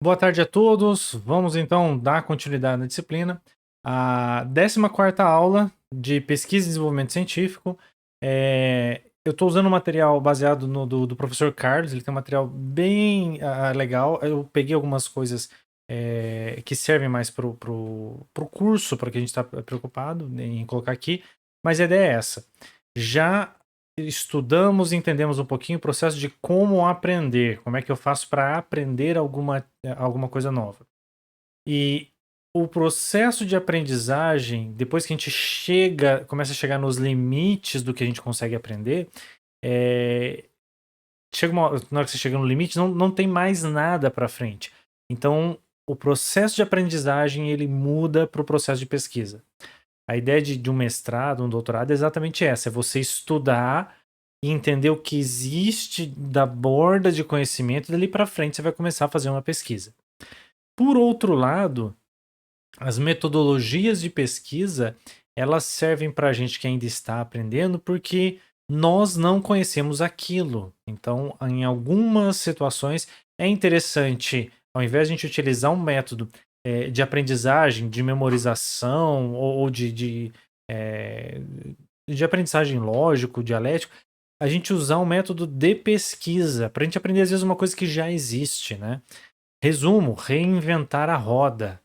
Boa tarde a todos. Vamos então dar continuidade na disciplina. A 14ª aula de pesquisa e desenvolvimento científico. Eu estou usando um material baseado no do professor Carlos. Ele tem um material bem legal. Eu peguei algumas coisas que servem mais pro curso, para que a gente está preocupado em colocar aqui. Mas a ideia é essa. Já estudamos e entendemos um pouquinho o processo de como aprender, como é que eu faço para aprender alguma coisa nova. E o processo de aprendizagem, depois que a gente começa a chegar nos limites do que a gente consegue aprender, é, na hora que você chega no limite, não tem mais nada para frente. Então, o processo de aprendizagem ele muda para o processo de pesquisa. A ideia de um mestrado, um doutorado é exatamente essa: é você estudar e entender o que existe da borda de conhecimento, e dali para frente você vai começar a fazer uma pesquisa. Por outro lado, as metodologias de pesquisa, elas servem para a gente que ainda está aprendendo, porque nós não conhecemos aquilo. Então, em algumas situações, é interessante, ao invés de a gente utilizar um método de aprendizagem, de memorização ou de aprendizagem lógico, dialético, a gente usar um método de pesquisa para a gente aprender às vezes uma coisa que já existe, né? Resumo: reinventar a roda.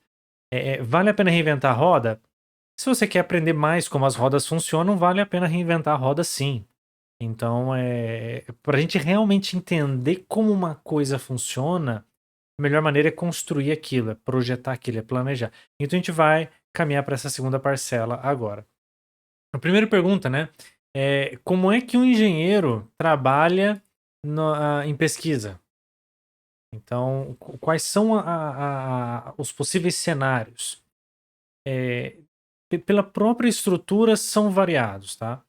Vale a pena reinventar a roda? Se você quer aprender mais como as rodas funcionam, vale a pena reinventar a roda, sim. Então, para a gente realmente entender como uma coisa funciona, a melhor maneira é construir aquilo, é projetar aquilo, é planejar. Então a gente vai caminhar para essa segunda parcela agora. A primeira pergunta, né? Como é que um engenheiro trabalha em pesquisa? Então, quais são os possíveis cenários? Pela própria estrutura, são variados, tá?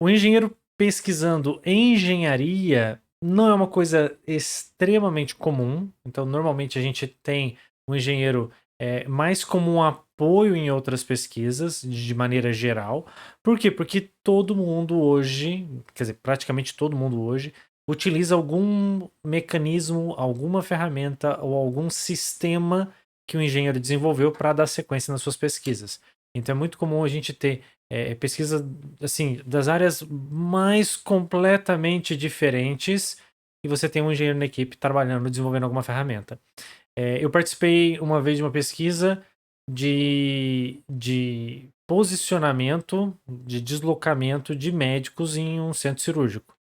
O engenheiro pesquisando em engenharia não é uma coisa extremamente comum. Então, normalmente a gente tem o engenheiro mais como um apoio em outras pesquisas, de maneira geral. Por quê? Porque todo mundo hoje, quer dizer, praticamente todo mundo hoje, utiliza algum mecanismo, alguma ferramenta ou algum sistema que o engenheiro desenvolveu para dar sequência nas suas pesquisas. Então é muito comum a gente ter pesquisa assim, das áreas mais completamente diferentes, e você tem um engenheiro na equipe trabalhando, desenvolvendo alguma ferramenta. Eu participei uma vez de uma pesquisa de posicionamento, de deslocamento de médicos em um centro cirúrgico.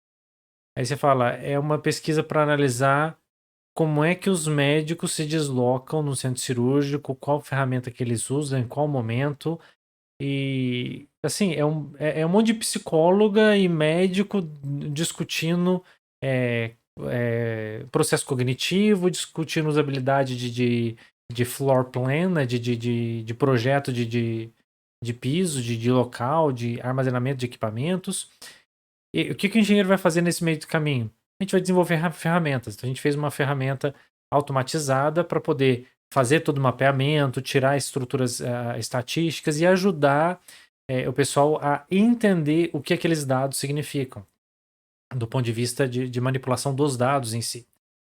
Aí você fala, é uma pesquisa para analisar como é que os médicos se deslocam no centro cirúrgico, qual ferramenta que eles usam, em qual momento. E, assim, é um monte de psicóloga e médico discutindo processo cognitivo, discutindo usabilidade de floor plan, né, de projeto de piso, de local, de armazenamento de equipamentos. E o que o engenheiro vai fazer nesse meio do caminho? A gente vai desenvolver ferramentas. Então, a gente fez uma ferramenta automatizada para poder fazer todo o mapeamento, tirar estruturas estatísticas e ajudar o pessoal a entender o que aqueles dados significam, do ponto de vista de manipulação dos dados em si.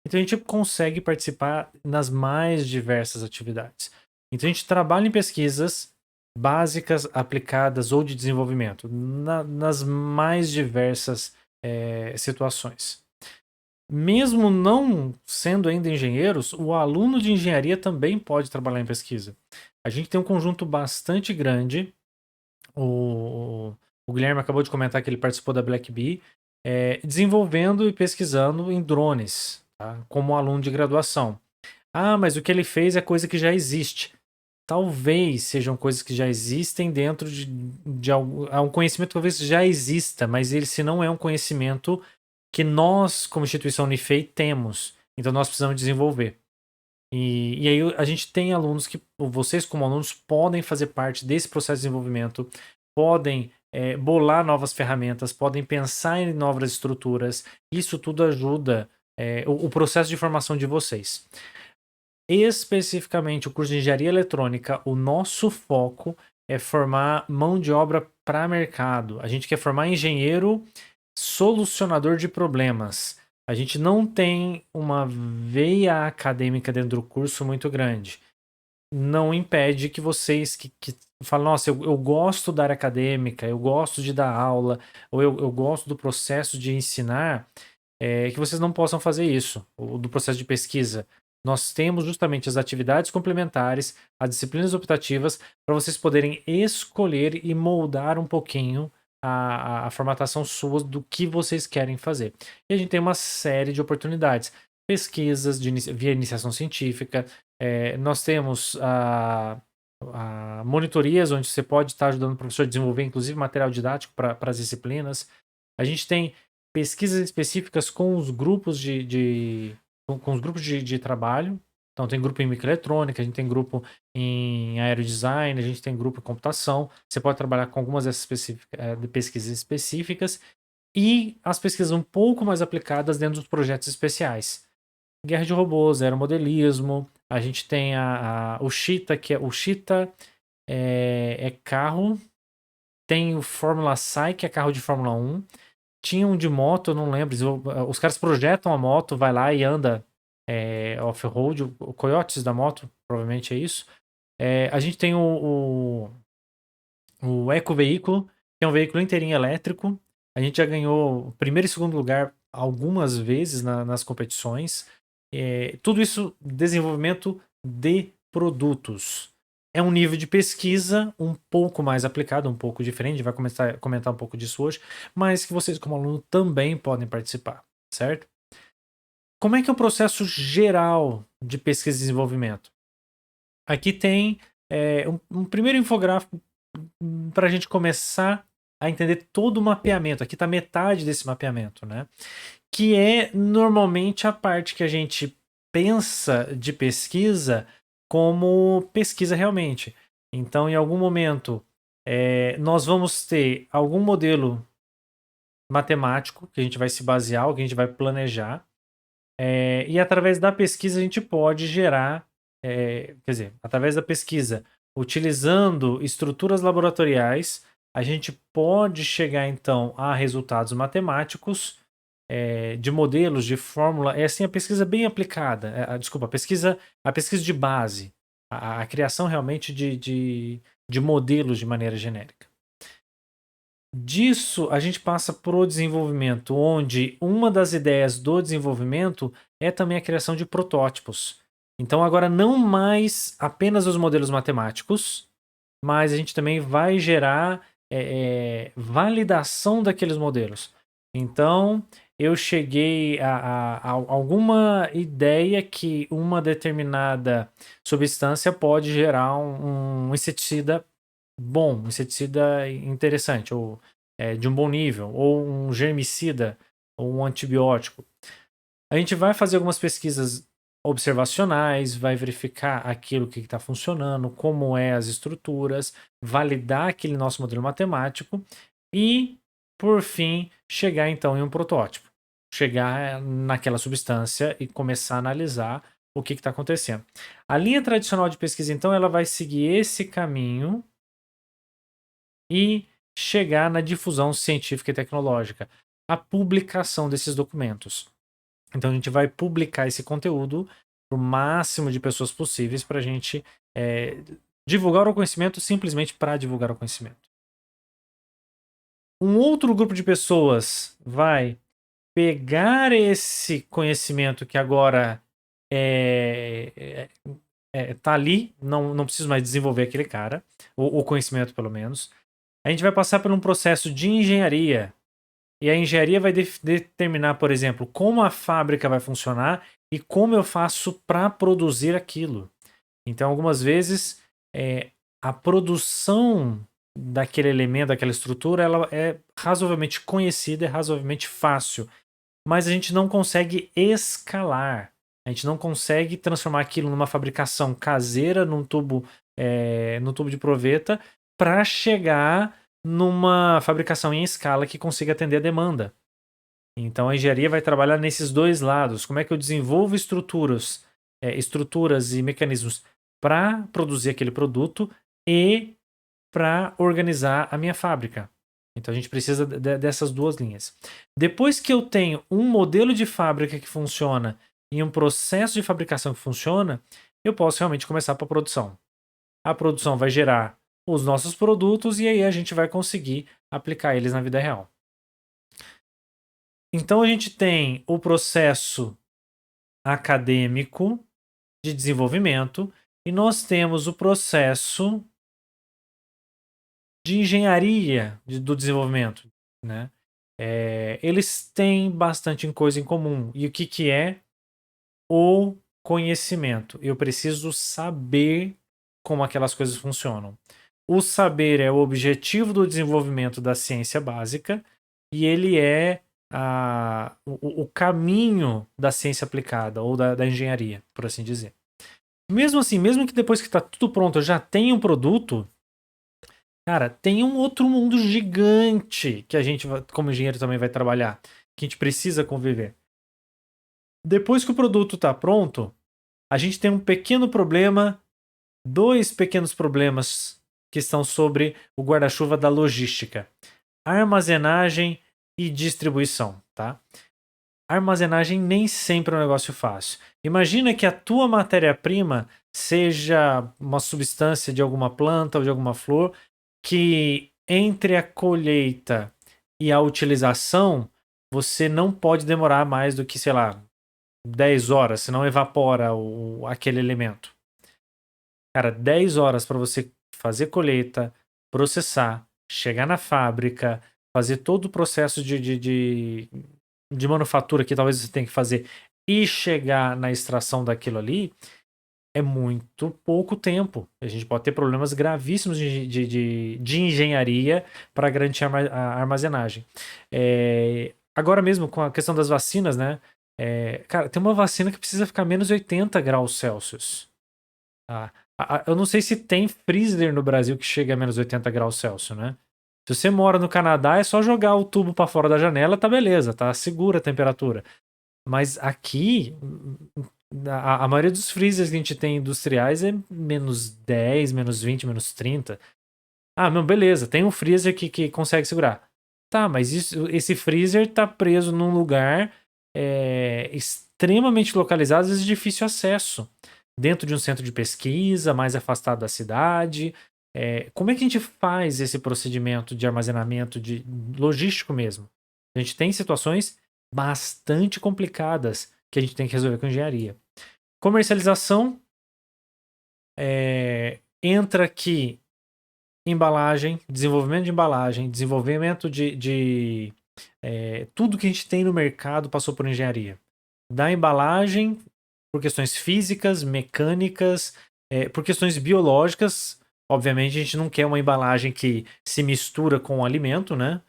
Então, a gente consegue participar nas mais diversas atividades. Então, a gente trabalha em pesquisas básicas, aplicadas ou de desenvolvimento, nas mais diversas situações. Mesmo não sendo ainda engenheiros, o aluno de engenharia também pode trabalhar em pesquisa. A gente tem um conjunto bastante grande. O Guilherme acabou de comentar que ele participou da Black Bee, desenvolvendo e pesquisando em drones, tá? Como aluno de graduação. Ah, mas o que ele fez é coisa que já existe. Talvez sejam coisas que já existem dentro de um conhecimento que talvez já exista, mas ele se não é um conhecimento que nós, como instituição Unifei, temos. Então nós precisamos desenvolver. E aí a gente tem alunos que, vocês como alunos, podem fazer parte desse processo de desenvolvimento, podem bolar novas ferramentas, podem pensar em novas estruturas. Isso tudo ajuda o processo de formação de vocês. Especificamente o curso de Engenharia Eletrônica, o nosso foco é formar mão de obra para mercado. A gente quer formar engenheiro solucionador de problemas. A gente não tem uma veia acadêmica dentro do curso muito grande. Não impede que vocês que falam, nossa, eu gosto da área acadêmica, eu gosto de dar aula, ou eu gosto do processo de ensinar, que vocês não possam fazer isso, ou do processo de pesquisa. Nós temos justamente as atividades complementares, as disciplinas optativas, para vocês poderem escolher e moldar um pouquinho a formatação sua do que vocês querem fazer. E a gente tem uma série de oportunidades. Pesquisas via iniciação científica, nós temos monitorias, onde você pode estar ajudando o professor a desenvolver, inclusive, material didático para as disciplinas. A gente tem pesquisas específicas com os grupos com os grupos de trabalho. Então, tem grupo em microeletrônica, a gente tem grupo em aerodesign, a gente tem grupo em computação. Você pode trabalhar com algumas dessas pesquisas específicas e as pesquisas um pouco mais aplicadas dentro dos projetos especiais. Guerra de robôs, aeromodelismo, a gente tem o Cheetah, o Cheetah é carro, tem o Fórmula Sai, que é carro de Fórmula 1, tinha um de moto, eu não lembro, os caras projetam a moto, vai lá e anda off-road, o Coyotes da moto, provavelmente é isso. A gente tem o Ecoveículo, que é um veículo inteirinho elétrico, a gente já ganhou primeiro e segundo lugar algumas vezes nas competições. Tudo isso desenvolvimento de produtos. É um nível de pesquisa um pouco mais aplicado, um pouco diferente, vai começar a comentar um pouco disso hoje, mas que vocês como aluno também podem participar, certo? Como é que é o processo geral de pesquisa e desenvolvimento? Aqui tem um primeiro infográfico para a gente começar a entender todo o mapeamento. Aqui está metade desse mapeamento, né? Que é normalmente a parte que a gente pensa de pesquisa como pesquisa realmente. Então, em algum momento, nós vamos ter algum modelo matemático que a gente vai se basear, ou que a gente vai planejar, e através da pesquisa a gente pode gerar, quer dizer, através da pesquisa, utilizando estruturas laboratoriais, a gente pode chegar então a resultados matemáticos, de modelos, de fórmula. É assim a pesquisa bem aplicada. Desculpa, a pesquisa de base, a criação realmente de modelos de maneira genérica. Disso, a gente passa para o desenvolvimento, onde uma das ideias do desenvolvimento é também a criação de protótipos. Então, agora, não mais apenas os modelos matemáticos, mas a gente também vai gerar validação daqueles modelos. Então, eu cheguei a alguma ideia que uma determinada substância pode gerar um inseticida bom, um inseticida interessante, ou de um bom nível, ou um germicida, ou um antibiótico. A gente vai fazer algumas pesquisas observacionais, vai verificar aquilo que está funcionando, como é as estruturas, validar aquele nosso modelo matemático e, por fim, chegar então em um protótipo. Chegar naquela substância e começar a analisar o que está acontecendo. A linha tradicional de pesquisa, então, ela vai seguir esse caminho e chegar na difusão científica e tecnológica, a publicação desses documentos. Então a gente vai publicar esse conteúdo para o máximo de pessoas possíveis para a gente divulgar o conhecimento simplesmente para divulgar o conhecimento. Um outro grupo de pessoas vai pegar esse conhecimento que agora tá ali, não preciso mais desenvolver aquele cara, o conhecimento pelo menos. A gente vai passar por um processo de engenharia. E a engenharia vai determinar, por exemplo, como a fábrica vai funcionar e como eu faço para produzir aquilo. Então, algumas vezes, a produção daquele elemento, daquela estrutura, ela é razoavelmente conhecida, é razoavelmente fácil, mas a gente não consegue escalar. A gente não consegue transformar aquilo numa fabricação caseira, num tubo de proveta, para chegar numa fabricação em escala que consiga atender a demanda. Então a engenharia vai trabalhar nesses dois lados. Como é que eu desenvolvo estruturas e mecanismos para produzir aquele produto e para organizar a minha fábrica. Então a gente precisa dessas duas linhas. Depois que eu tenho um modelo de fábrica que funciona e um processo de fabricação que funciona, eu posso realmente começar para a produção. A produção vai gerar os nossos produtos e aí a gente vai conseguir aplicar eles na vida real. Então a gente tem o processo acadêmico de desenvolvimento e nós temos o processo de engenharia do desenvolvimento, né? Eles têm bastante coisa em comum. E o que é o conhecimento? Eu preciso saber como aquelas coisas funcionam. O saber é o objetivo do desenvolvimento da ciência básica e ele é o caminho da ciência aplicada ou da engenharia, por assim dizer. Mesmo assim, mesmo que depois que está tudo pronto eu já tenha um produto, cara, tem um outro mundo gigante que a gente, como engenheiro, também vai trabalhar, que a gente precisa conviver. Depois que o produto está pronto, a gente tem um pequeno problema, dois pequenos problemas que estão sobre o guarda-chuva da logística: armazenagem e distribuição, tá? Armazenagem nem sempre é um negócio fácil. Imagina que a tua matéria-prima seja uma substância de alguma planta ou de alguma flor que entre a colheita e a utilização você não pode demorar mais do que, sei lá, 10 horas, senão evapora aquele elemento. Cara, 10 horas para você fazer colheita, processar, chegar na fábrica, fazer todo o processo de manufatura que talvez você tenha que fazer e chegar na extração daquilo ali, é muito pouco tempo. A gente pode ter problemas gravíssimos de engenharia para garantir a armazenagem. Agora mesmo, com a questão das vacinas, né? Cara, tem uma vacina que precisa ficar menos 80 graus Celsius. Tá? Eu não sei se tem freezer no Brasil que chega a menos 80 graus Celsius, né? Se você mora no Canadá, é só jogar o tubo para fora da janela, tá beleza, tá segura a temperatura. Mas aqui, a maioria dos freezers que a gente tem industriais é menos 10, menos 20, menos 30. Ah, não, beleza, tem um freezer que consegue segurar. Tá, mas esse freezer tá preso num lugar extremamente localizado, às vezes de difícil acesso. Dentro de um centro de pesquisa, mais afastado da cidade. Como é que a gente faz esse procedimento de armazenamento logístico mesmo? A gente tem situações bastante complicadas que a gente tem que resolver com engenharia. Comercialização, entra aqui embalagem, desenvolvimento de embalagem, desenvolvimento de tudo que a gente tem no mercado passou por engenharia. Da embalagem, por questões físicas, mecânicas, por questões biológicas. Obviamente a gente não quer uma embalagem que se mistura com o alimento, né?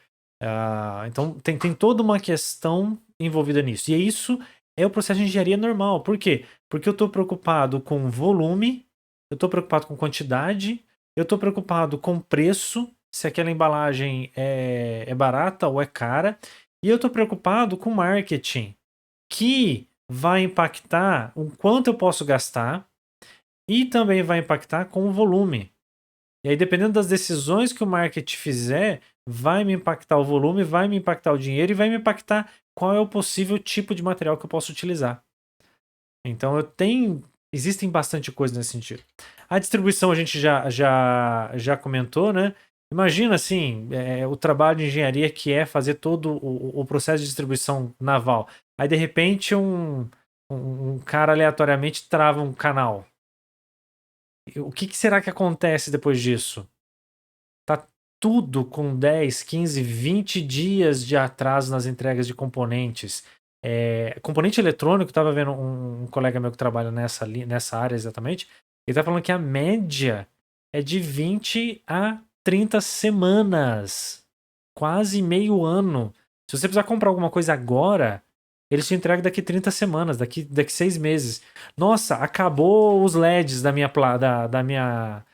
Então tem toda uma questão envolvida nisso. E isso é o processo de engenharia normal. Por quê? Porque eu estou preocupado com volume, eu estou preocupado com quantidade, eu estou preocupado com preço, se aquela embalagem é barata ou é cara, e eu estou preocupado com marketing, que vai impactar o quanto eu posso gastar e também vai impactar com o volume. E aí, dependendo das decisões que o marketing fizer, vai me impactar o volume, vai me impactar o dinheiro e vai me impactar qual é o possível tipo de material que eu posso utilizar. Então, existem bastante coisas nesse sentido. A distribuição a gente já comentou, né? Imagina, assim, o trabalho de engenharia que é fazer todo o processo de distribuição naval. Aí, de repente, um cara aleatoriamente trava um canal. O que será que acontece depois disso? Tá tudo com 10, 15, 20 dias de atraso nas entregas de componentes. Componente eletrônico, estava vendo um colega meu que trabalha nessa área exatamente, ele tá falando que a média é de 20 a 30 semanas. Quase meio ano. Se você precisar comprar alguma coisa agora, eles te entregam daqui 30 semanas, daqui 6 meses. Nossa, acabou os LEDs da minha para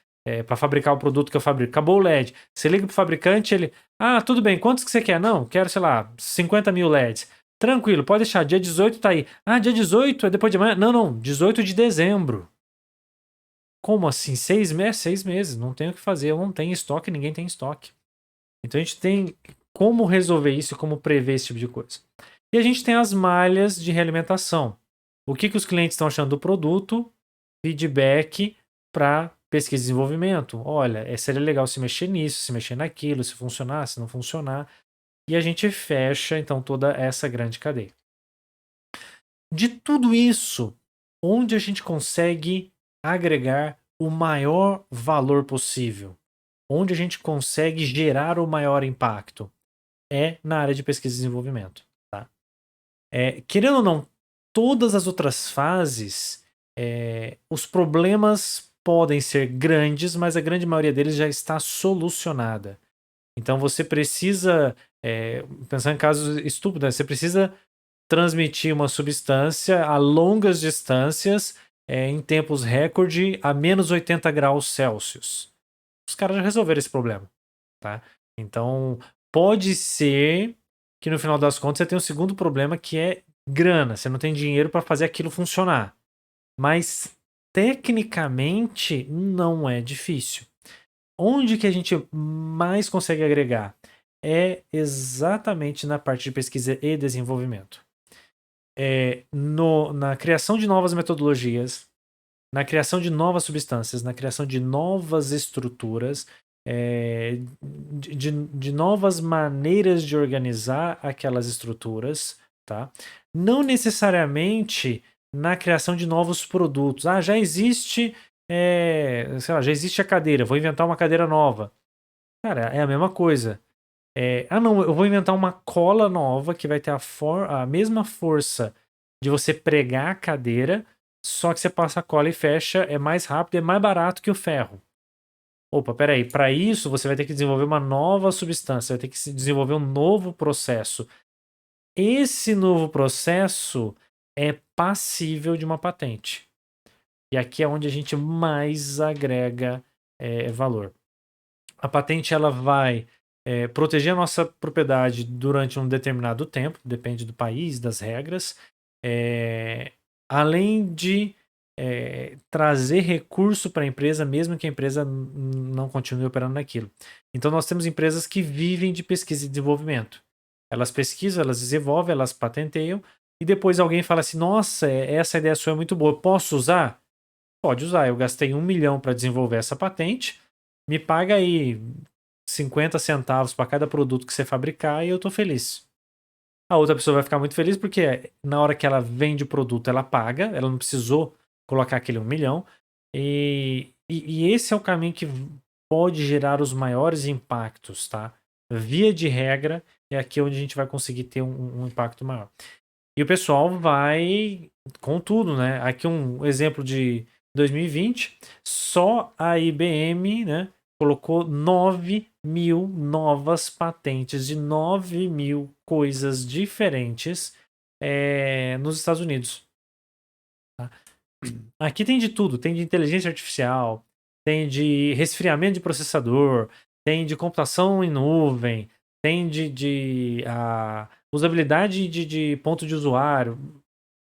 fabricar o produto que eu fabrico. Acabou o LED. Você liga pro fabricante, ele... Ah, tudo bem, quantos que você quer? Não, quero, sei lá, 50 mil LEDs. Tranquilo, pode deixar, dia 18 tá aí. Ah, dia 18 é depois de amanhã? Não, 18 de dezembro. Como assim? 6 meses? 6 meses, não tenho o que fazer, eu não tenho estoque, ninguém tem estoque. Então a gente tem como resolver isso e como prever esse tipo de coisa. E a gente tem as malhas de realimentação. O que, que os clientes estão achando do produto, feedback para pesquisa e desenvolvimento. Olha, seria legal se mexer nisso, se mexer naquilo, se funcionar, se não funcionar. E a gente fecha, então, toda essa grande cadeia. De tudo isso, onde a gente consegue agregar o maior valor possível? Onde a gente consegue gerar o maior impacto? É na área de pesquisa e desenvolvimento. Tá? Querendo ou não, todas as outras fases, os problemas podem ser grandes, mas a grande maioria deles já está solucionada. Então você precisa, pensar em casos estúpidos, né? Você precisa transmitir uma substância a longas distâncias, em tempos recorde, a menos 80 graus Celsius. Os caras já resolveram esse problema. Tá? Então, pode ser que no final das contas você tenha um segundo problema que é grana. Você não tem dinheiro para fazer aquilo funcionar. Mas, tecnicamente, não é difícil. Onde que a gente mais consegue agregar? É exatamente na parte de pesquisa e desenvolvimento. Na criação de novas metodologias, na criação de novas substâncias, na criação de novas estruturas, de novas maneiras de organizar aquelas estruturas, tá? Não necessariamente na criação de novos produtos. Ah, já existe, sei lá, já existe a cadeira, vou inventar uma cadeira nova. Cara, é a mesma coisa. Não, eu vou inventar uma cola nova que vai ter a mesma força de você pregar a cadeira, só que você passa a cola e fecha, é mais rápido, é mais barato que o ferro. Opa, peraí, para isso você vai ter que desenvolver uma nova substância, vai ter que desenvolver um novo processo. Esse novo processo é passível de uma patente. E aqui é onde a gente mais agrega valor. A patente ela vai proteger a nossa propriedade durante um determinado tempo, depende do país, das regras, além de trazer recurso para a empresa, mesmo que a empresa não continue operando naquilo. Então, nós temos empresas que vivem de pesquisa e desenvolvimento. Elas pesquisam, elas desenvolvem, elas patenteiam, e depois alguém fala assim: nossa, essa ideia sua é muito boa, posso usar? Pode usar. Eu gastei 1 milhão para desenvolver essa patente, me paga aí 50 centavos para cada produto que você fabricar e eu tô feliz. A outra pessoa vai ficar muito feliz porque na hora que ela vende o produto, ela paga, ela não precisou colocar aquele 1 milhão. E esse é o caminho que pode gerar os maiores impactos, tá? Via de regra, é aqui onde a gente vai conseguir ter um impacto maior. E o pessoal vai com tudo, né? Aqui um exemplo de 2020, só a IBM, né, colocou 9.000 novas patentes de 9.000 coisas diferentes nos Estados Unidos. Tá? Aqui tem de tudo, tem de inteligência artificial, tem de resfriamento de processador, tem de computação em nuvem, tem de usabilidade de ponto de usuário.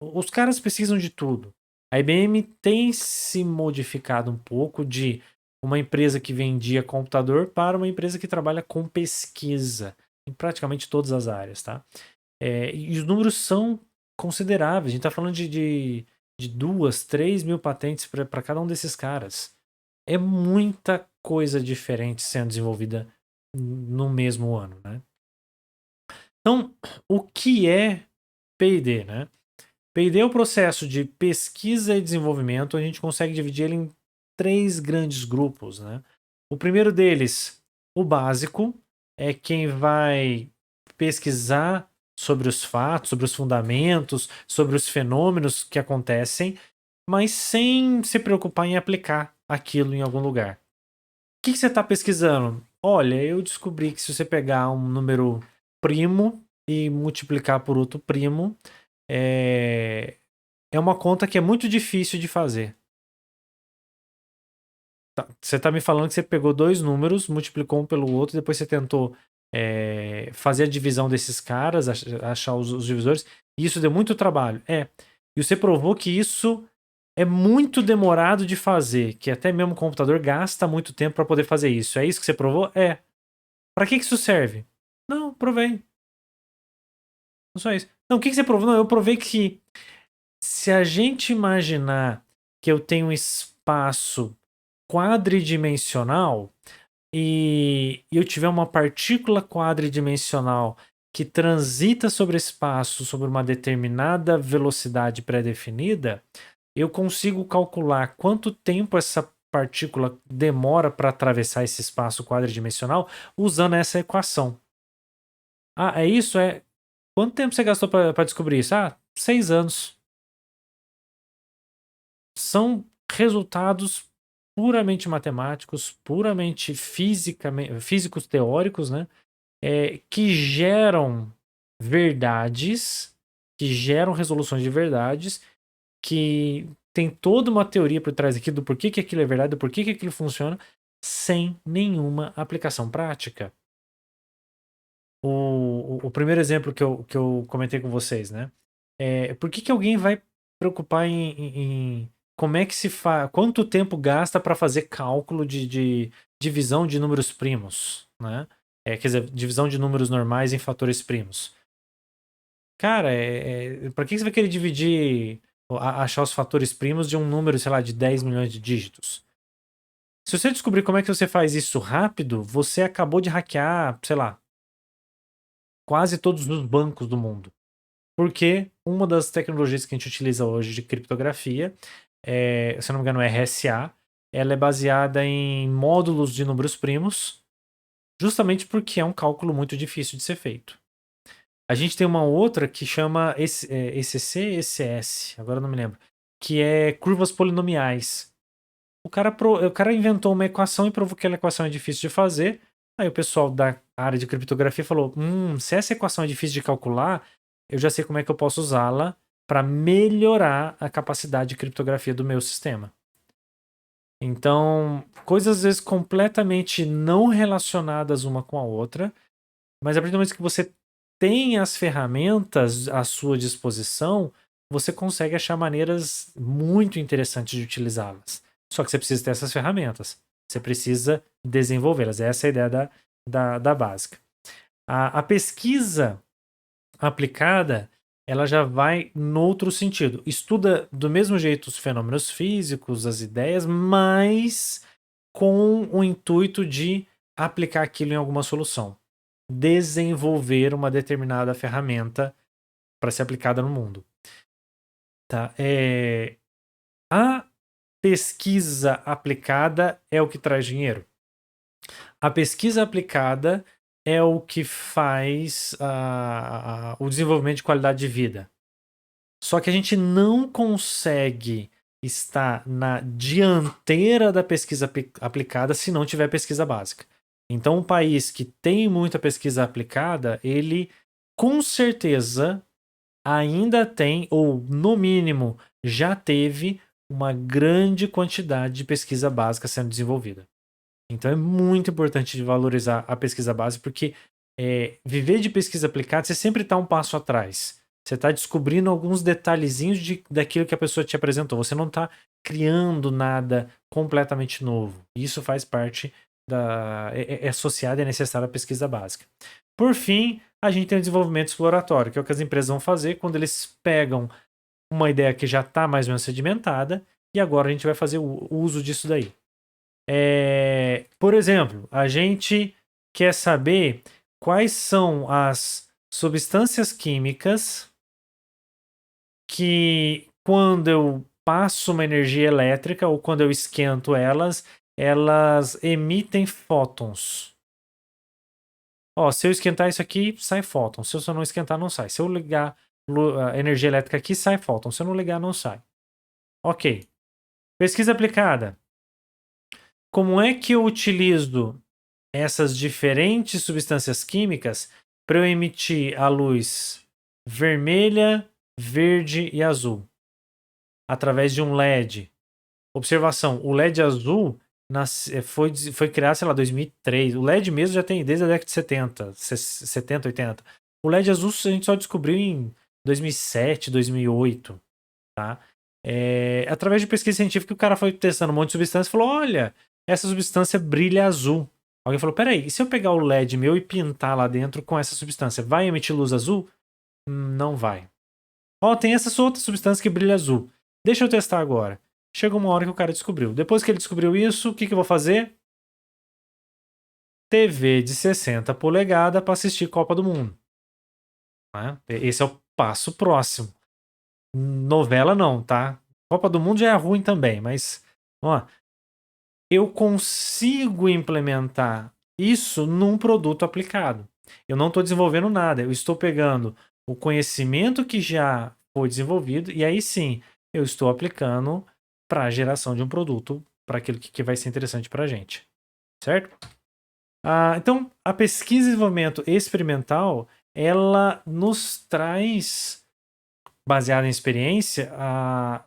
Os caras precisam de tudo. A IBM tem se modificado um pouco de uma empresa que vendia computador para uma empresa que trabalha com pesquisa em praticamente todas as áreas, tá? E os números são consideráveis. A gente está falando de 2, 3 mil patentes para cada um desses caras. É muita coisa diferente sendo desenvolvida no mesmo ano, né? Então, o que é P&D, né? P&D é o processo de pesquisa e desenvolvimento. A gente consegue dividir ele em 3 grandes grupos, né? O primeiro deles, o básico, é quem vai pesquisar sobre os fatos, sobre os fundamentos, sobre os fenômenos que acontecem, mas sem se preocupar em aplicar aquilo em algum lugar. O que você está pesquisando? Olha, eu descobri que se você pegar um número primo e multiplicar por outro primo, é uma conta que é muito difícil de fazer. Você está me falando que você pegou 2 números, multiplicou um pelo outro, depois você tentou fazer a divisão desses caras, achar os divisores, e isso deu muito trabalho. E você provou que isso é muito demorado de fazer, que até mesmo o computador gasta muito tempo para poder fazer isso. É isso que você provou? Para que isso serve? Não, provei. Só isso. Não, o que você provou? Não, eu provei que se a gente imaginar que eu tenho um espaço quadridimensional e eu tiver uma partícula quadridimensional que transita sobre espaço sobre uma determinada velocidade pré-definida, eu consigo calcular quanto tempo essa partícula demora para atravessar esse espaço quadridimensional usando essa equação. Ah, é isso? Quanto tempo você gastou para descobrir isso? 6 anos. São resultados puramente matemáticos, puramente físicos teóricos, né? Que geram verdades, que geram resoluções de verdades, que tem toda uma teoria por trás aqui do porquê que aquilo é verdade, do porquê que aquilo funciona, sem nenhuma aplicação prática. O primeiro exemplo que eu comentei com vocês, né? Por que alguém vai preocupar em como é que se faz, quanto tempo gasta para fazer cálculo de divisão de números primos, né? Quer dizer, divisão de números normais em fatores primos. Cara, para que você vai querer dividir, achar os fatores primos de um número, sei lá, de 10 milhões de dígitos? Se você descobrir como é que você faz isso rápido, você acabou de hackear, sei lá, quase todos os bancos do mundo. Porque uma das tecnologias que a gente utiliza hoje de criptografia, se eu não me engano, é RSA, ela é baseada em módulos de números primos, justamente porque é um cálculo muito difícil de ser feito. A gente tem uma outra que chama ECC, ECS, agora eu não me lembro, que é curvas polinomiais. O cara inventou uma equação e provou que aquela equação é difícil de fazer. Aí o pessoal da área de criptografia falou: se essa equação é difícil de calcular, eu já sei como é que eu posso usá-la para melhorar a capacidade de criptografia do meu sistema. Então, coisas às vezes completamente não relacionadas uma com a outra, mas a partir do momento que você tem as ferramentas à sua disposição, você consegue achar maneiras muito interessantes de utilizá-las. Só que você precisa ter essas ferramentas. Você precisa desenvolvê-las. Essa é a ideia da básica. A pesquisa aplicada, ela já vai no outro sentido. Estuda do mesmo jeito os fenômenos físicos, as ideias, mas com o intuito de aplicar aquilo em alguma solução. Desenvolver uma determinada ferramenta para ser aplicada no mundo. Tá? A pesquisa aplicada é o que traz dinheiro. A pesquisa aplicada é o que faz o desenvolvimento de qualidade de vida. Só que a gente não consegue estar na dianteira da pesquisa aplicada se não tiver pesquisa básica. Então, um país que tem muita pesquisa aplicada, ele com certeza ainda tem, ou no mínimo já teve, uma grande quantidade de pesquisa básica sendo desenvolvida. Então é muito importante de valorizar a pesquisa básica, porque viver de pesquisa aplicada, você sempre está um passo atrás. Você está descobrindo alguns detalhezinhos daquilo que a pessoa te apresentou. Você não está criando nada completamente novo. Isso faz parte é associado e é necessário à pesquisa básica. Por fim, a gente tem o desenvolvimento exploratório, que é o que as empresas vão fazer quando eles pegam uma ideia que já está mais ou menos sedimentada e agora a gente vai fazer o uso disso daí. Por exemplo, a gente quer saber quais são as substâncias químicas que, quando eu passo uma energia elétrica ou quando eu esquento elas, elas emitem fótons. Se eu esquentar isso aqui, sai fóton. Se eu não esquentar, não sai. Se eu ligar a energia elétrica aqui, sai fóton. Se eu não ligar, não sai. Ok. Pesquisa aplicada. Como é que eu utilizo essas diferentes substâncias químicas para eu emitir a luz vermelha, verde e azul? Através de um LED. Observação, o LED azul foi criado, sei lá, 2003. O LED mesmo já tem desde a década de 70, 80. O LED azul a gente só descobriu em 2007, 2008, tá? Através de pesquisa científica, o cara foi testando um monte de substância e falou: olha, essa substância brilha azul. Alguém falou, peraí, e se eu pegar o LED meu e pintar lá dentro com essa substância, vai emitir luz azul? Não vai. Ó, tem essa outra substância que brilha azul. Deixa eu testar agora. Chegou uma hora que o cara descobriu. Depois que ele descobriu isso, o que eu vou fazer? TV de 60 polegadas para assistir Copa do Mundo. Né? Esse é o passo próximo. Novela não, tá? Copa do Mundo já é ruim também, mas ó, eu consigo implementar isso num produto aplicado. Eu não estou desenvolvendo nada, eu estou pegando o conhecimento que já foi desenvolvido e aí sim eu estou aplicando para a geração de um produto, para aquilo que vai ser interessante para a gente, certo? Então, a pesquisa e desenvolvimento experimental, ela nos traz, baseada em experiência,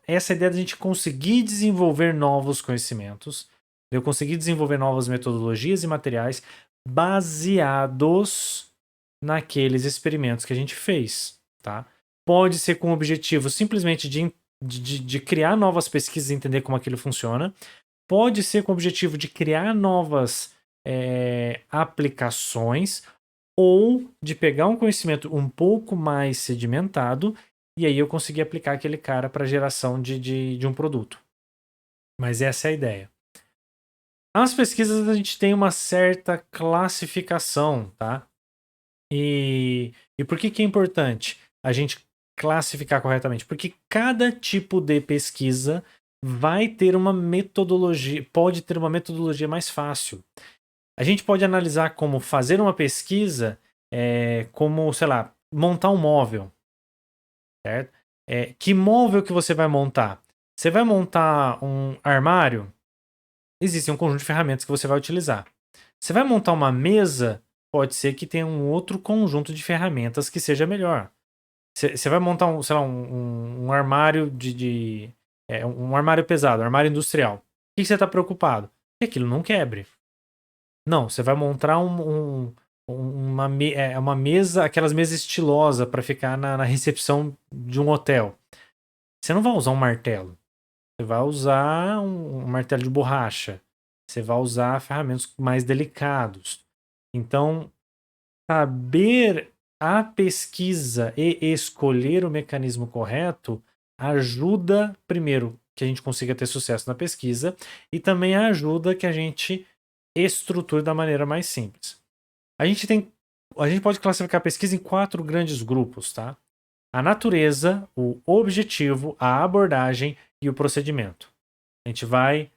essa ideia de a gente conseguir desenvolver novos conhecimentos, de eu conseguir desenvolver novas metodologias e materiais baseados naqueles experimentos que a gente fez, tá? Pode ser com o objetivo simplesmente de criar novas pesquisas e entender como aquilo funciona. Pode ser com o objetivo de criar novas aplicações ou de pegar um conhecimento um pouco mais sedimentado e aí eu conseguir aplicar aquele cara para a geração de um produto. Mas essa é a ideia. As pesquisas a gente tem uma certa classificação, tá? E por que é importante a gente classificar corretamente? Porque cada tipo de pesquisa vai ter uma metodologia, pode ter uma metodologia mais fácil. A gente pode analisar como fazer uma pesquisa, como, sei lá, montar um móvel, certo? Que móvel que você vai montar? Você vai montar um armário? Existe um conjunto de ferramentas que você vai utilizar. Você vai montar uma mesa? Pode ser que tenha um outro conjunto de ferramentas que seja melhor. Você vai montar um, sei lá, um armário um armário pesado, um armário industrial. O que você está preocupado? Que aquilo não quebre. Não, você vai montar uma mesa, aquelas mesas estilosas para ficar na recepção de um hotel. Você não vai usar um martelo. Você vai usar um martelo de borracha. Você vai usar ferramentas mais delicados. Então, saber a pesquisa e escolher o mecanismo correto ajuda, primeiro, que a gente consiga ter sucesso na pesquisa e também ajuda que a gente estruture da maneira mais simples. A gente pode classificar a pesquisa em 4 grandes grupos, tá? A natureza, o objetivo, a abordagem e o procedimento. A gente vai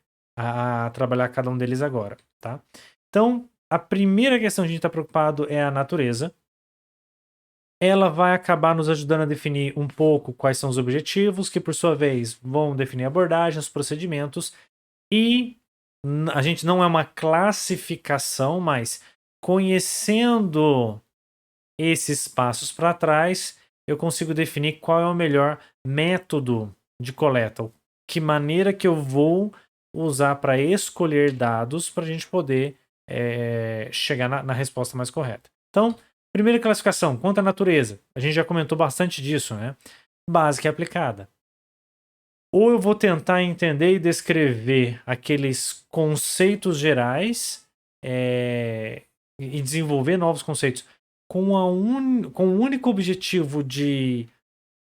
trabalhar cada um deles agora, tá? Então, a primeira questão que a gente está preocupado é a natureza. Ela vai acabar nos ajudando a definir um pouco quais são os objetivos, que por sua vez vão definir a abordagem, os procedimentos, e a gente não é uma classificação, mas conhecendo esses passos para trás, eu consigo definir qual é o melhor método de coleta, que maneira que eu vou usar para escolher dados para a gente poder chegar na resposta mais correta. Então, primeira classificação, quanto à natureza. A gente já comentou bastante disso, né? Básica e aplicada. Ou eu vou tentar entender e descrever aqueles conceitos gerais e desenvolver novos conceitos com o único objetivo de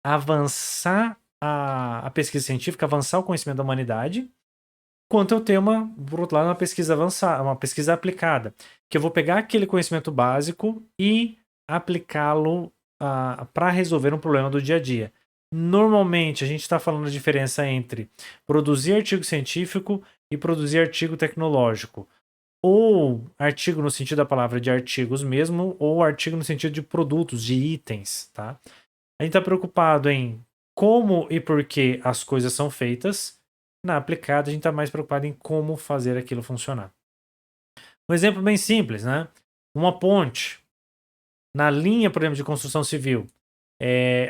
avançar a pesquisa científica, avançar o conhecimento da humanidade, quanto eu ter por outro lado, uma pesquisa avançada, uma pesquisa aplicada, que eu vou pegar aquele conhecimento básico e aplicá-lo para resolver um problema do dia a dia. Normalmente, a gente está falando da diferença entre produzir artigo científico e produzir artigo tecnológico. Ou artigo no sentido da palavra de artigos mesmo, ou artigo no sentido de produtos, de itens, tá? A gente está preocupado em como e por que as coisas são feitas. Na aplicada, a gente está mais preocupado em como fazer aquilo funcionar. Um exemplo bem simples, né? Uma ponte. Na linha, por exemplo, de construção civil.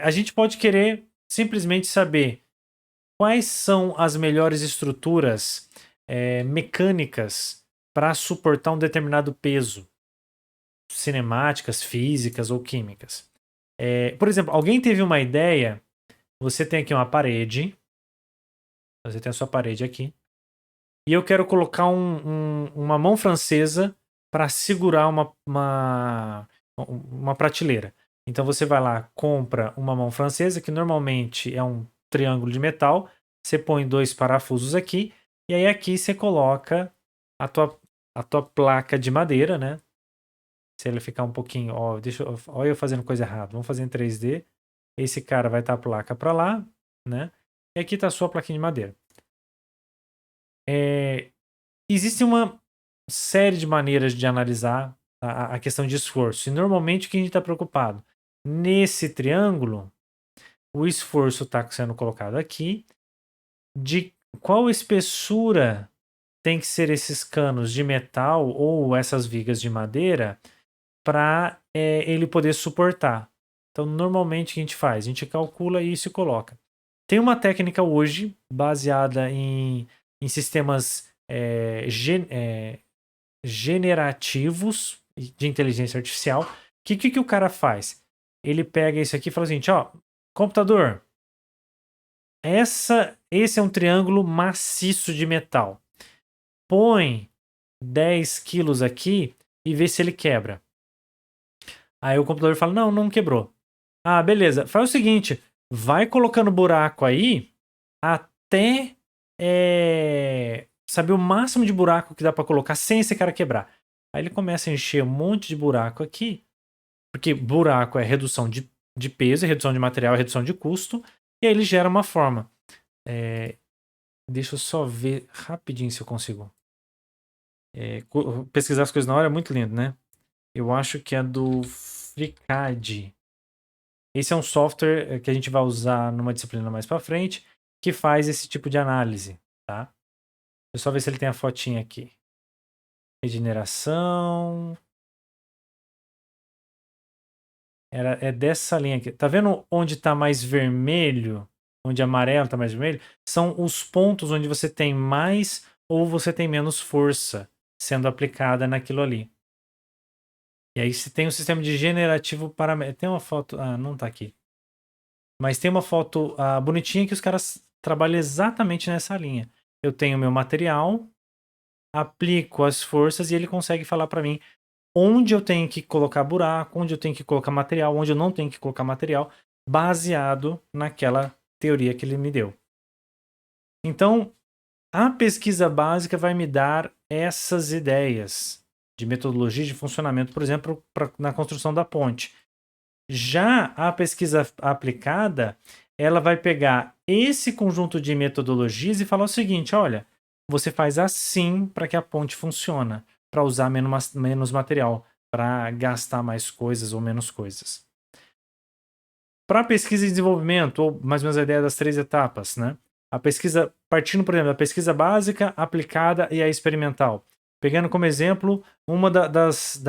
A gente pode querer simplesmente saber quais são as melhores estruturas mecânicas para suportar um determinado peso. Cinemáticas, físicas ou químicas. Por exemplo, alguém teve uma ideia. Você tem aqui uma parede. Você tem a sua parede aqui. E eu quero colocar uma mão francesa para segurar uma prateleira. Então você vai lá, compra uma mão francesa, que normalmente é um triângulo de metal, você põe 2 parafusos aqui, e aí aqui você coloca a tua placa de madeira, né? Se ele ficar um pouquinho, ó, olha eu fazendo coisa errada. Vamos fazer em 3D. Esse cara vai estar a placa para lá, né? E aqui está a sua plaquinha de madeira. Existe uma série de maneiras de analisar a questão de esforço. E normalmente o que a gente está preocupado? Nesse triângulo, o esforço está sendo colocado aqui. De qual espessura tem que ser esses canos de metal ou essas vigas de madeira para ele poder suportar. Então, normalmente o que a gente faz? A gente calcula isso e coloca. Tem uma técnica hoje baseada em sistemas generativos de inteligência artificial. Que o cara faz? Ele pega isso aqui e fala assim, ó, computador, esse é um triângulo maciço de metal. Põe 10 quilos aqui e vê se ele quebra. Aí o computador fala, não quebrou. Ah, beleza. Faz o seguinte, vai colocando buraco aí até saber o máximo de buraco que dá para colocar sem esse cara quebrar. Aí ele começa a encher um monte de buraco aqui, porque buraco é redução de peso, é redução de material, é redução de custo, e aí ele gera uma forma. Deixa eu só ver rapidinho se eu consigo. Pesquisar as coisas na hora é muito lindo, né? Eu acho que é do FreeCAD. Esse é um software que a gente vai usar numa disciplina mais para frente, que faz esse tipo de análise, tá? Deixa eu só ver se ele tem a fotinha aqui. Regeneração. É dessa linha aqui. Tá vendo onde tá mais vermelho? Onde amarelo tá mais vermelho? São os pontos onde você tem mais ou você tem menos força sendo aplicada naquilo ali. E aí se tem um sistema de generativo paramétrico. Tem uma foto. Ah, não tá aqui. Mas tem uma foto bonitinha que os caras trabalham exatamente nessa linha. Eu tenho meu material, aplico as forças e ele consegue falar para mim onde eu tenho que colocar buraco, onde eu tenho que colocar material, onde eu não tenho que colocar material, baseado naquela teoria que ele me deu. Então, a pesquisa básica vai me dar essas ideias de metodologia de funcionamento, por exemplo, na construção da ponte. Já a pesquisa aplicada, ela vai pegar esse conjunto de metodologias e falar o seguinte, olha, você faz assim para que a ponte funcione, para usar menos material, para gastar mais coisas ou menos coisas. Para pesquisa e desenvolvimento, ou mais ou menos a ideia das 3 etapas, né? A pesquisa, partindo, por exemplo, da pesquisa básica, aplicada e a experimental. Pegando como exemplo uma das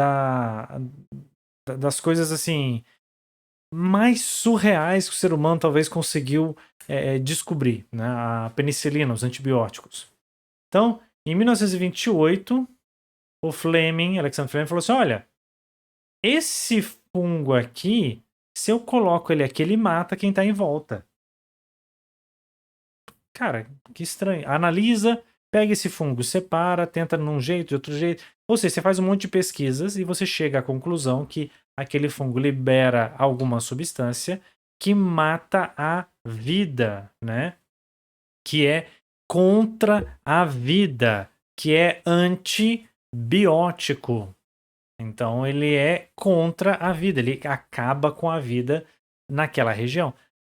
coisas assim mais surreais que o ser humano talvez conseguiu descobrir, né? A penicilina, os antibióticos. Então, em 1928, o Alexander Fleming, falou assim, olha, esse fungo aqui, se eu coloco ele aqui, ele mata quem está em volta. Cara, que estranho. Analisa, pega esse fungo, separa, tenta num jeito, de outro jeito. Ou seja, você faz um monte de pesquisas e você chega à conclusão que aquele fungo libera alguma substância que mata a vida, né? Que é contra a vida, que é antibiótico. Então ele é contra a vida, ele acaba com a vida naquela região.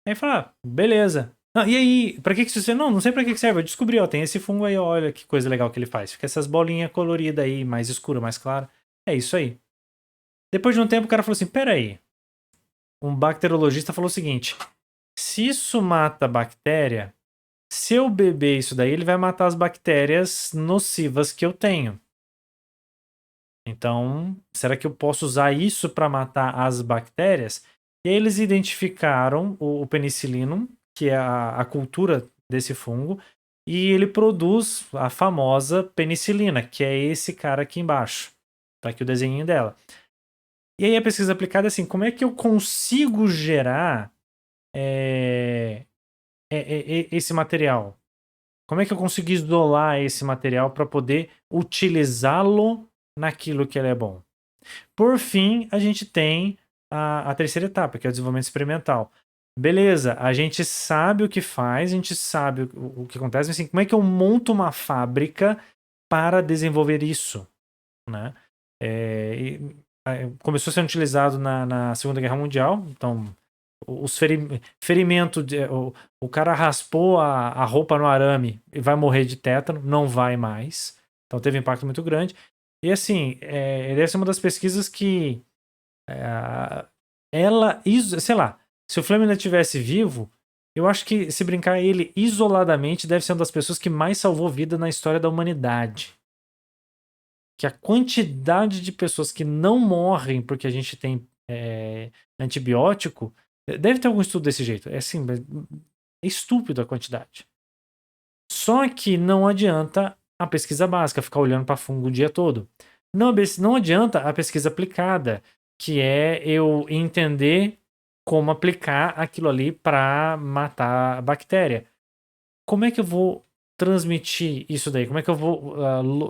Aí fala, beleza. Ah, e aí, pra que isso serve? Não sei pra que serve. Eu descobri, ó, tem esse fungo aí, ó, olha que coisa legal que ele faz. Fica essas bolinhas coloridas aí, mais escura, mais clara. É isso aí. Depois de um tempo, o cara falou assim: peraí. Um bacteriologista falou o seguinte: se isso mata a bactéria, se eu beber isso daí, ele vai matar as bactérias nocivas que eu tenho. Então, será que eu posso usar isso para matar as bactérias? E aí eles identificaram o penicillinum, que é a cultura desse fungo, e ele produz a famosa penicilina, que é esse cara aqui embaixo. Tá aqui o desenho dela. E aí a pesquisa aplicada é assim, como é que eu consigo gerar esse material? Como é que eu consigo isolar esse material para poder utilizá-lo naquilo que ele é bom. Por fim, a gente tem a terceira etapa, que é o desenvolvimento experimental. Beleza, a gente sabe o que faz, a gente sabe o que acontece, mas assim, como é que eu monto uma fábrica para desenvolver isso, né? Começou sendo utilizado na Segunda Guerra Mundial, então os ferimentos, o cara raspou a roupa no arame e vai morrer de tétano, não vai mais, então teve um impacto muito grande. E assim, deve ser uma das pesquisas que ela, sei lá, se o Fleming ainda estivesse vivo, eu acho que, se brincar, ele isoladamente deve ser uma das pessoas que mais salvou vida na história da humanidade. Que a quantidade de pessoas que não morrem porque a gente tem antibiótico, deve ter algum estudo desse jeito. É assim, é estúpido a quantidade. Só que não adianta a pesquisa básica, ficar olhando para fungo o dia todo. Não adianta a pesquisa aplicada, que é eu entender como aplicar aquilo ali para matar a bactéria. Como é que eu vou transmitir isso daí? Como é que eu vou.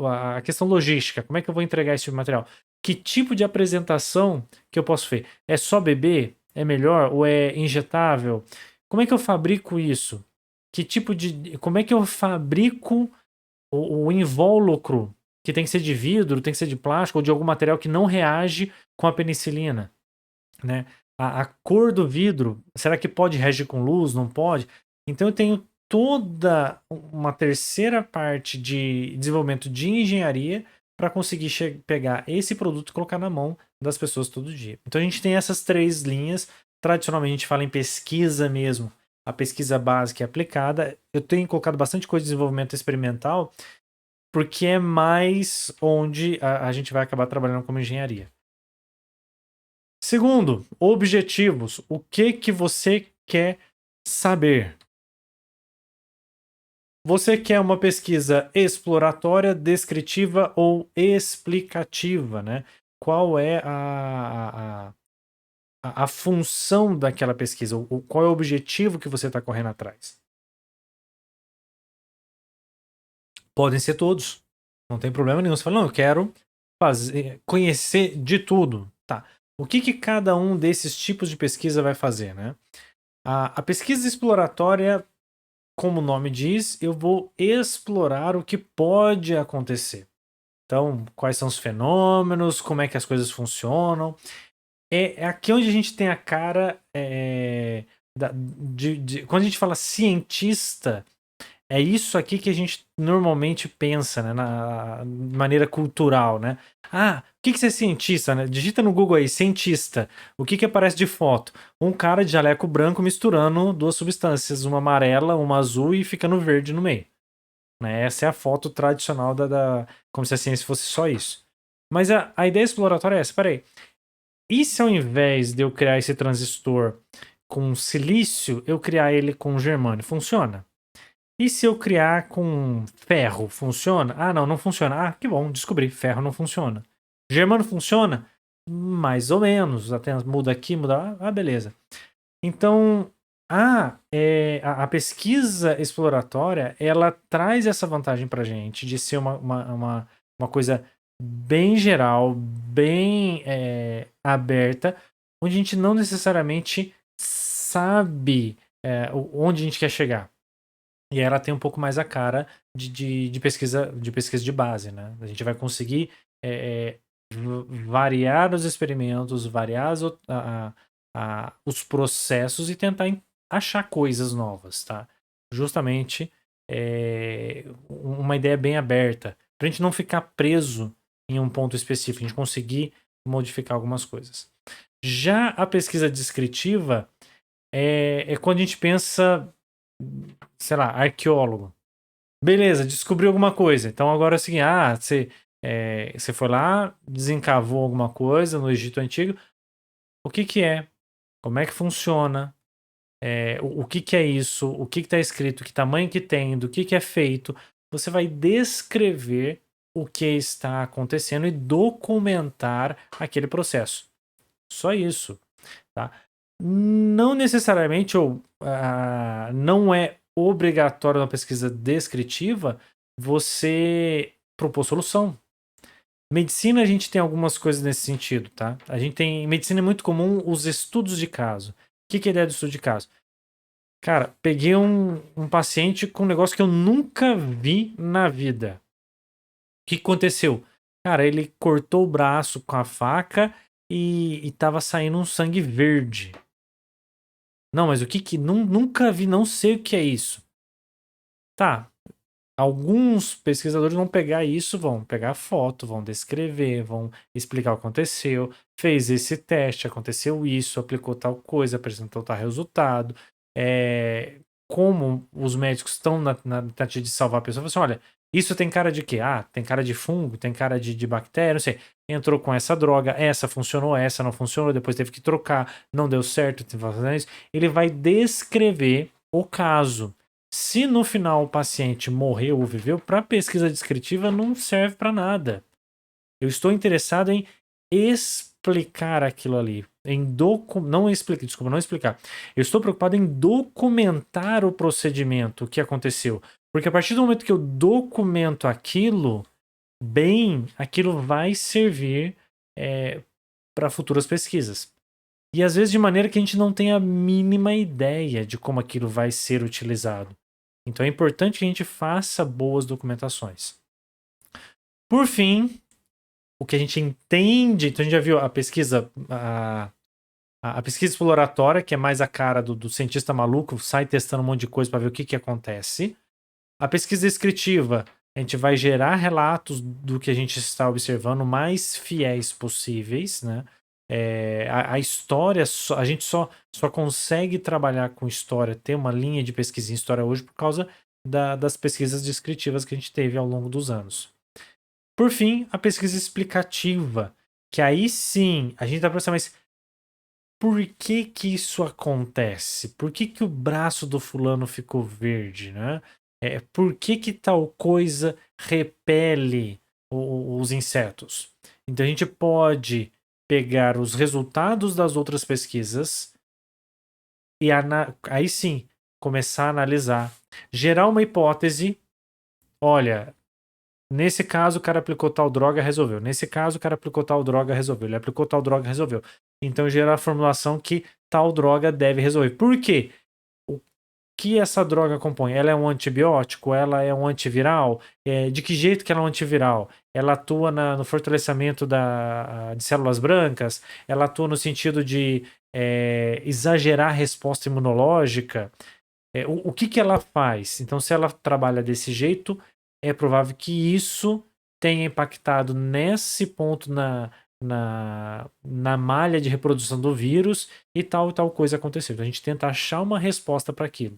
A questão logística, como é que eu vou entregar esse tipo de material? Que tipo de apresentação que eu posso fazer? É só beber? É melhor? Ou é injetável? Como é que eu fabrico isso? Que tipo de. Como é que eu fabrico o invólucro? Que tem que ser de vidro, tem que ser de plástico ou de algum material que não reage com a penicilina, né? A cor do vidro, será que pode reagir com luz? Não pode? Então eu tenho toda uma terceira parte de desenvolvimento de engenharia para conseguir pegar esse produto e colocar na mão das pessoas todo dia. Então a gente tem essas três linhas. Tradicionalmente a gente fala em pesquisa mesmo, a pesquisa básica e aplicada. Eu tenho colocado bastante coisa de desenvolvimento experimental, porque é mais onde a gente vai acabar trabalhando como engenharia. Segundo, objetivos. O que você quer saber? Você quer uma pesquisa exploratória, descritiva ou explicativa, né? Qual é a função daquela pesquisa? Qual é o objetivo que você está correndo atrás? Podem ser todos. Não tem problema nenhum. Você fala, não, eu quero conhecer de tudo. Tá. O que cada um desses tipos de pesquisa vai fazer, né? A pesquisa exploratória, como o nome diz, eu vou explorar o que pode acontecer. Então, quais são os fenômenos, como é que as coisas funcionam. É aqui onde a gente tem a cara. Quando a gente fala cientista, é isso aqui que a gente normalmente pensa, né, na maneira cultural, né? Ah, o que você é cientista, né? Digita no Google aí, cientista. O que aparece de foto? Um cara de jaleco branco misturando duas substâncias, uma amarela, uma azul e ficando verde no meio. Né? Essa é a foto tradicional como se a ciência fosse só isso. Mas a ideia exploratória é essa, peraí. E se ao invés de eu criar esse transistor com silício, eu criar ele com germânio? Funciona? E se eu criar com ferro, funciona? Ah, não funciona. Ah, que bom, descobri, ferro não funciona. Germano funciona? Mais ou menos, até muda aqui, muda lá, ah, beleza. Então, a pesquisa exploratória, ela traz essa vantagem pra gente de ser uma coisa bem geral, bem aberta, onde a gente não necessariamente sabe onde a gente quer chegar. E ela tem um pouco mais a cara de pesquisa de base, né? A gente vai conseguir variar os experimentos, variar os processos e tentar achar coisas novas, tá? Justamente uma ideia bem aberta, pra gente não ficar preso em um ponto específico, a gente conseguir modificar algumas coisas. Já a pesquisa descritiva é quando a gente pensa, sei lá, arqueólogo. Beleza, descobriu alguma coisa. Então agora é o seguinte, você foi lá, desencavou alguma coisa no Egito Antigo. O que é? Como é que funciona? O que é isso? O que está escrito? Que tamanho que tem? Do que é feito? Você vai descrever o que está acontecendo e documentar aquele processo. Só isso, tá? Não necessariamente ou não é obrigatório na pesquisa descritiva você propor solução. Medicina a gente tem algumas coisas nesse sentido, tá? A gente tem, em medicina é muito comum os estudos de caso. O que que é a ideia do estudo de caso? Cara, peguei um paciente com um negócio que eu nunca vi na vida. O que aconteceu? Cara, ele cortou o braço com a faca e tava saindo um sangue verde. Não, mas o que que... Nunca vi, não sei o que é isso. Tá, alguns pesquisadores vão pegar isso, vão pegar a foto, vão descrever, vão explicar o que aconteceu, fez esse teste, aconteceu isso, aplicou tal coisa, apresentou tal resultado. Como os médicos estão na tentativa de salvar a pessoa, falam assim, olha, isso tem cara de quê? Ah, tem cara de fungo, tem cara de bactéria, não sei. Entrou com essa droga, essa funcionou, essa não funcionou, depois teve que trocar, não deu certo, teve que fazer isso. Ele vai descrever o caso. Se no final o paciente morreu ou viveu, para pesquisa descritiva não serve para nada. Eu estou interessado em explicar aquilo ali, não explicar, desculpa, não explicar. Eu estou preocupado em documentar o procedimento, o que aconteceu, porque a partir do momento que eu documento aquilo bem, aquilo vai servir para futuras pesquisas. E às vezes de maneira que a gente não tem a mínima ideia de como aquilo vai ser utilizado. Então é importante que a gente faça boas documentações. Por fim, o que a gente entende, então a gente já viu a pesquisa, a pesquisa exploratória, que é mais a cara do cientista maluco, sai testando um monte de coisa para ver o que acontece. A pesquisa descritiva, a gente vai gerar relatos do que a gente está observando mais fiéis possíveis, né? A história, a gente só consegue trabalhar com história, ter uma linha de pesquisa em história hoje por causa das pesquisas descritivas que a gente teve ao longo dos anos. Por fim, a pesquisa explicativa, que aí sim a gente está pensando, mas por que que isso acontece? Por que que o braço do fulano ficou verde, né? Por que que tal coisa repele os insetos? Então a gente pode pegar os resultados das outras pesquisas e aí sim começar a analisar, gerar uma hipótese. Olha, nesse caso o cara aplicou tal droga, resolveu. Nesse caso o cara aplicou tal droga, resolveu. Ele aplicou tal droga, resolveu. Então gerar a formulação que tal droga deve resolver. Por quê? O que essa droga compõe? Ela é um antibiótico? Ela é um antiviral? De que jeito que ela é um antiviral? Ela atua no fortalecimento de células brancas? Ela atua no sentido de exagerar a resposta imunológica? O que que ela faz? Então, se ela trabalha desse jeito, é provável que isso tenha impactado nesse ponto na malha de reprodução do vírus e tal coisa aconteceu. Então, a gente tenta achar uma resposta para aquilo.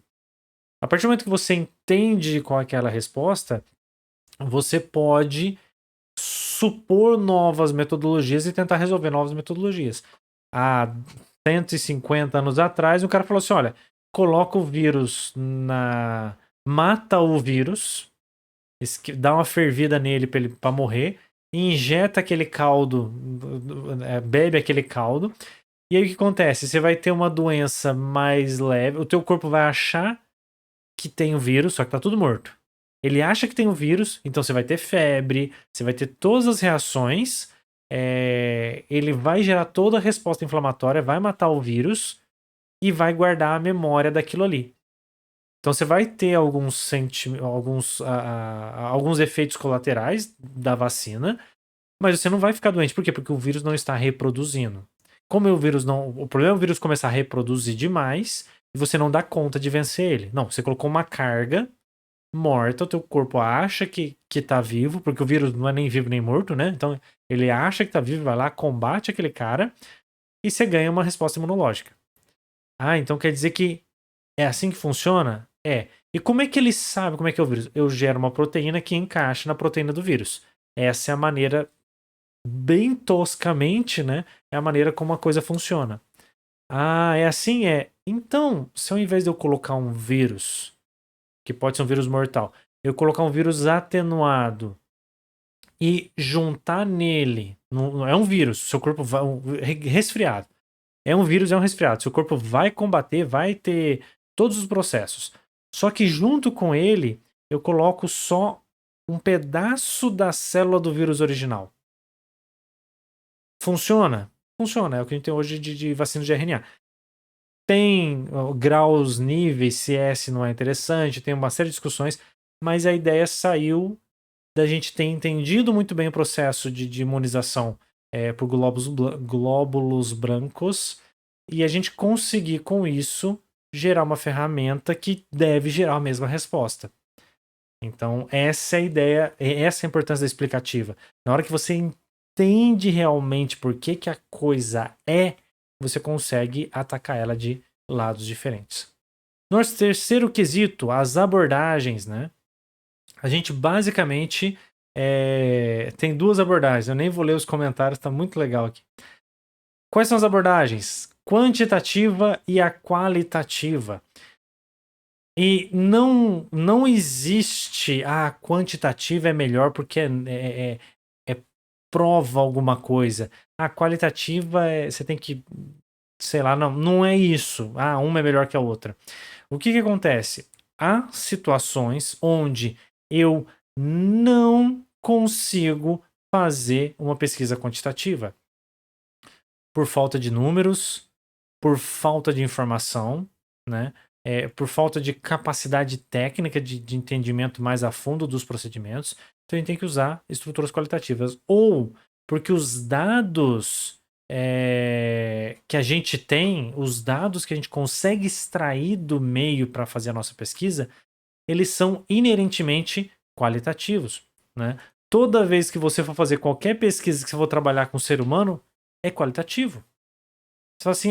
A partir do momento que você entende qual é aquela resposta, você pode supor novas metodologias e tentar resolver novas metodologias. Há 150 anos atrás, o cara falou assim: olha, coloca o vírus mata o vírus, dá uma fervida nele para morrer, injeta aquele caldo, bebe aquele caldo, e aí o que acontece? Você vai ter uma doença mais leve, o teu corpo vai achar que tem o vírus, só que tá tudo morto. Ele acha que tem o vírus, então você vai ter febre, você vai ter todas as reações, ele vai gerar toda a resposta inflamatória, vai matar o vírus e vai guardar a memória daquilo ali. Então você vai ter alguns efeitos colaterais da vacina, mas você não vai ficar doente. Por quê? Porque o vírus não está reproduzindo. Como o vírus não. O problema é o vírus começar a reproduzir demais e você não dá conta de vencer ele. Não, você colocou uma carga morta, o teu corpo acha que tá vivo, porque o vírus não é nem vivo nem morto, né? Então ele acha que tá vivo, vai lá, combate aquele cara e você ganha uma resposta imunológica. Ah, então quer dizer que é assim que funciona? É. E como é que ele sabe como é que é o vírus? Eu gero uma proteína que encaixa na proteína do vírus. Essa é a maneira, bem toscamente, né? É a maneira como a coisa funciona. Ah, é assim? Então, se ao invés de eu colocar um vírus, que pode ser um vírus mortal, eu colocar um vírus atenuado e juntar nele, não é um vírus, seu corpo vai, resfriado. É um vírus, é um resfriado. Seu corpo vai combater, vai ter todos os processos. Só que junto com ele, eu coloco só um pedaço da célula do vírus original. Funciona? Funciona, é o que a gente tem hoje de vacina de RNA. Tem graus, níveis, se esse não é interessante, tem uma série de discussões, mas a ideia saiu da gente ter entendido muito bem o processo de imunização por glóbulos brancos e a gente conseguir com isso gerar uma ferramenta que deve gerar a mesma resposta. Então, essa é a ideia, essa é a importância da explicativa. Na hora que você entende realmente por que, que a coisa é, você consegue atacar ela de lados diferentes. Nosso terceiro quesito, as abordagens, né? A gente basicamente tem duas abordagens. Eu nem vou ler os comentários, tá muito legal aqui. Quais são as abordagens? Quantitativa e a qualitativa. E não existe a quantitativa é melhor porque é prova alguma coisa. A qualitativa você tem que, sei lá, não é isso. Uma é melhor que a outra. O que acontece? Há situações onde eu não consigo fazer uma pesquisa quantitativa por falta de números, por falta de informação, né? Por falta de capacidade técnica de entendimento mais a fundo dos procedimentos. Então a gente tem que usar estruturas qualitativas. Ou porque os dados que a gente tem, os dados que a gente consegue extrair do meio para fazer a nossa pesquisa, eles são inerentemente qualitativos, né? Toda vez que você for fazer qualquer pesquisa que você for trabalhar com o ser humano, é qualitativo. Você fala assim,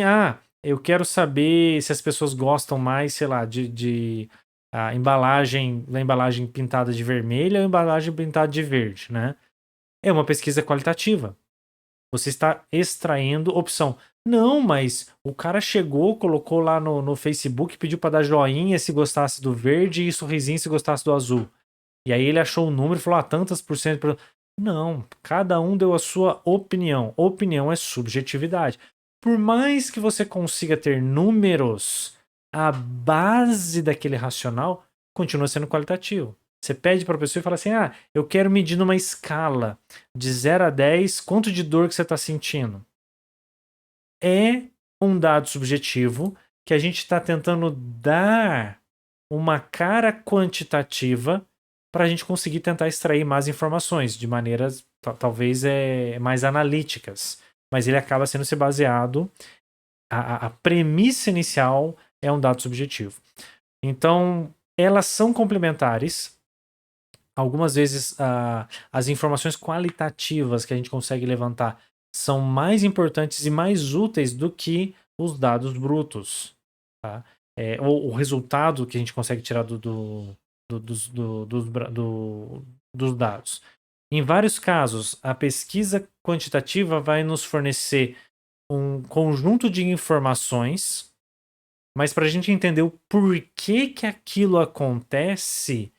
eu quero saber se as pessoas gostam mais, sei lá, da embalagem pintada de vermelho ou embalagem pintada de verde, né? É uma pesquisa qualitativa. Você está extraindo opção. Não, mas o cara chegou, colocou lá no Facebook, pediu para dar joinha se gostasse do verde e sorrisinho se gostasse do azul. E aí ele achou o número e falou, tantas por cento. Não, cada um deu a sua opinião. Opinião é subjetividade. Por mais que você consiga ter números, a base daquele racional continua sendo qualitativo. Você pede para a pessoa e fala assim, eu quero medir numa escala de 0 a 10, quanto de dor que você está sentindo? É um dado subjetivo que a gente está tentando dar uma cara quantitativa para a gente conseguir tentar extrair mais informações de maneiras talvez mais analíticas. Mas ele acaba sendo se baseado. A premissa inicial é um dado subjetivo. Então, elas são complementares. Algumas vezes as informações qualitativas que a gente consegue levantar são mais importantes e mais úteis do que os dados brutos. Tá? O resultado que a gente consegue tirar dos dados. Em vários casos, a pesquisa quantitativa vai nos fornecer um conjunto de informações, mas para a gente entender o porquê que aquilo acontece,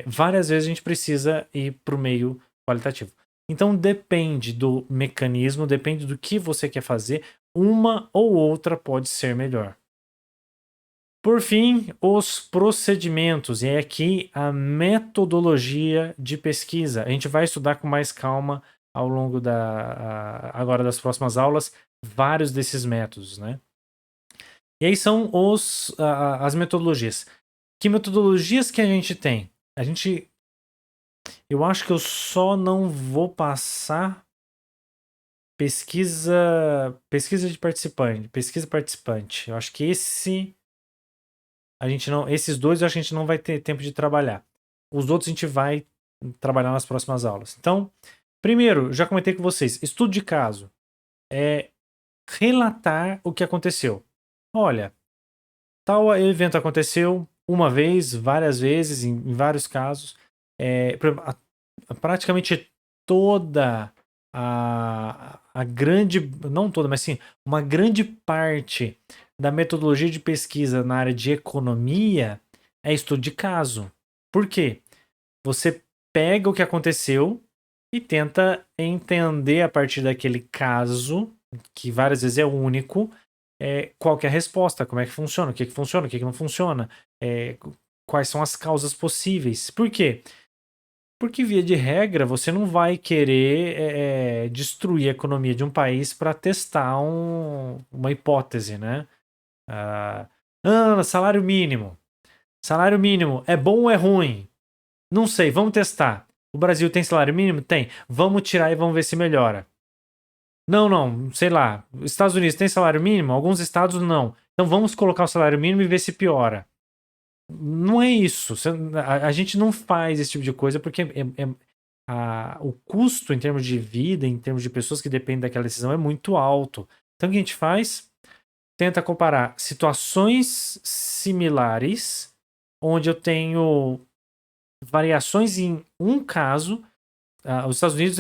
várias vezes a gente precisa ir para o meio qualitativo. Então depende do mecanismo, depende do que você quer fazer, uma ou outra pode ser melhor. Por fim, os procedimentos, e é aqui a metodologia de pesquisa. A gente vai estudar com mais calma ao longo agora das próximas aulas vários desses métodos, né? E aí são as metodologias. Que metodologias que a gente tem? Eu acho que eu só não vou passar pesquisa de participante, pesquisa participante. Eu acho que esses dois eu acho que a gente não vai ter tempo de trabalhar. Os outros a gente vai trabalhar nas próximas aulas. Então, primeiro, já comentei com vocês, estudo de caso é relatar o que aconteceu. Olha, tal evento aconteceu uma vez, várias vezes, em vários casos. Praticamente toda a grande, não toda, mas sim, uma grande parte da metodologia de pesquisa na área de economia é estudo de caso. Por quê? Você pega o que aconteceu e tenta entender a partir daquele caso, que várias vezes é único, qual que é a resposta, como é que funciona, funciona, o que não funciona, quais são as causas possíveis. Por quê? Porque, via de regra, você não vai querer destruir a economia de um país para testar uma hipótese, né? Salário mínimo. Salário mínimo é bom ou é ruim? Não sei, vamos testar. O Brasil tem salário mínimo? Tem. Vamos tirar e vamos ver se melhora. Não, sei lá. Os Estados Unidos tem salário mínimo? Alguns estados não. Então vamos colocar o salário mínimo e ver se piora. Não é isso. A gente não faz esse tipo de coisa porque o custo em termos de vida, em termos de pessoas que dependem daquela decisão é muito alto. Então o que a gente faz? Tenta comparar situações similares, onde eu tenho variações em um caso. Os Estados Unidos,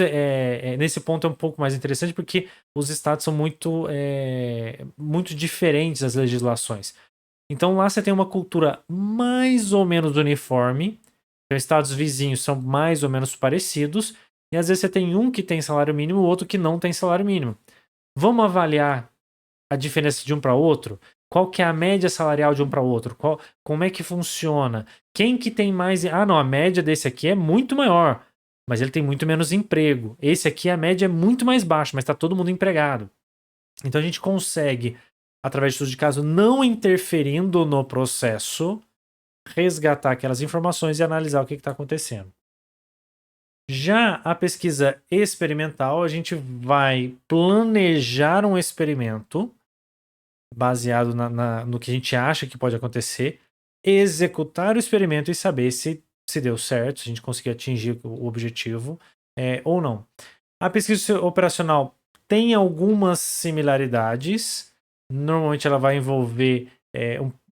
nesse ponto, é um pouco mais interessante porque os estados são muito diferentes as legislações. Então lá você tem uma cultura mais ou menos uniforme, então, estados vizinhos são mais ou menos parecidos, e às vezes você tem um que tem salário mínimo e o outro que não tem salário mínimo. Vamos avaliar a diferença de um para outro? Qual que é a média salarial de um para outro? Como é que funciona? Quem que tem mais... não, a média desse aqui é muito maior, mas ele tem muito menos emprego. Esse aqui, a média é muito mais baixa, mas está todo mundo empregado. Então a gente consegue, através de estudo de caso, não interferindo no processo, resgatar aquelas informações e analisar o que está acontecendo. Já a pesquisa experimental, a gente vai planejar um experimento baseado no que a gente acha que pode acontecer, executar o experimento e saber se deu certo, se a gente conseguir atingir o objetivo ou não. A pesquisa operacional tem algumas similaridades. Normalmente ela vai envolver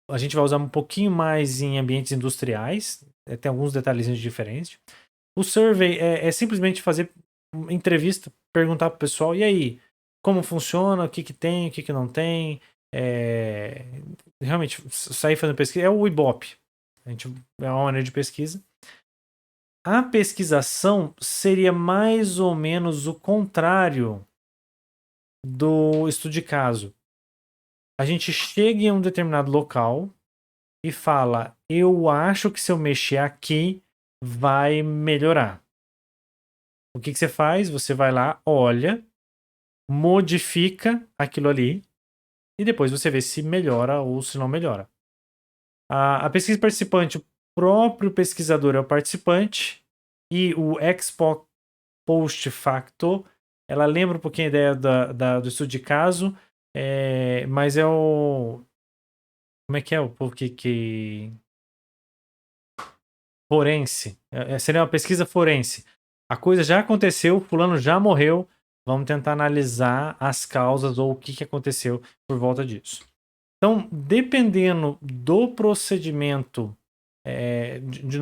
a gente vai usar um pouquinho mais em ambientes industriais, tem alguns detalhezinhos diferentes. O survey é simplesmente fazer uma entrevista, perguntar para o pessoal, e aí, como funciona, o que tem, o que não tem. Realmente, sair fazendo pesquisa é o Ibope. É uma maneira de pesquisa. A pesquisação seria mais ou menos o contrário do estudo de caso. A gente chega em um determinado local e fala: eu acho que se eu mexer aqui vai melhorar. O que você faz? Você vai lá, olha, modifica aquilo ali e depois você vê se melhora ou se não melhora. A pesquisa participante, o próprio pesquisador é o participante e o ex post facto, ela lembra um pouquinho a ideia do estudo de caso, mas é o... Como é que é o povo que... Forense. Seria uma pesquisa forense. A coisa já aconteceu, o fulano já morreu, vamos tentar analisar as causas ou o que aconteceu por volta disso. Então, dependendo do procedimento,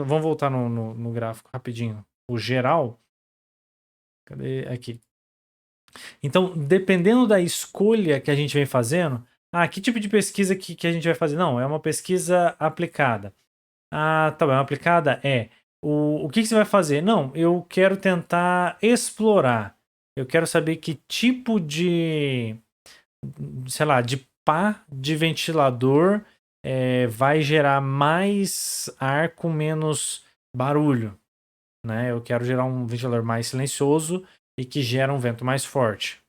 vamos voltar no gráfico rapidinho, o geral. Cadê? Aqui. Então, dependendo da escolha que a gente vem fazendo, que tipo de pesquisa que a gente vai fazer? Não, é uma pesquisa aplicada. Tá bom, aplicada é. O que você vai fazer? Não, eu quero tentar explorar. Eu quero saber que tipo de, sei lá, de pá de ventilador vai gerar mais ar com menos barulho, né? Eu quero gerar um ventilador mais silencioso e que gera um vento mais forte.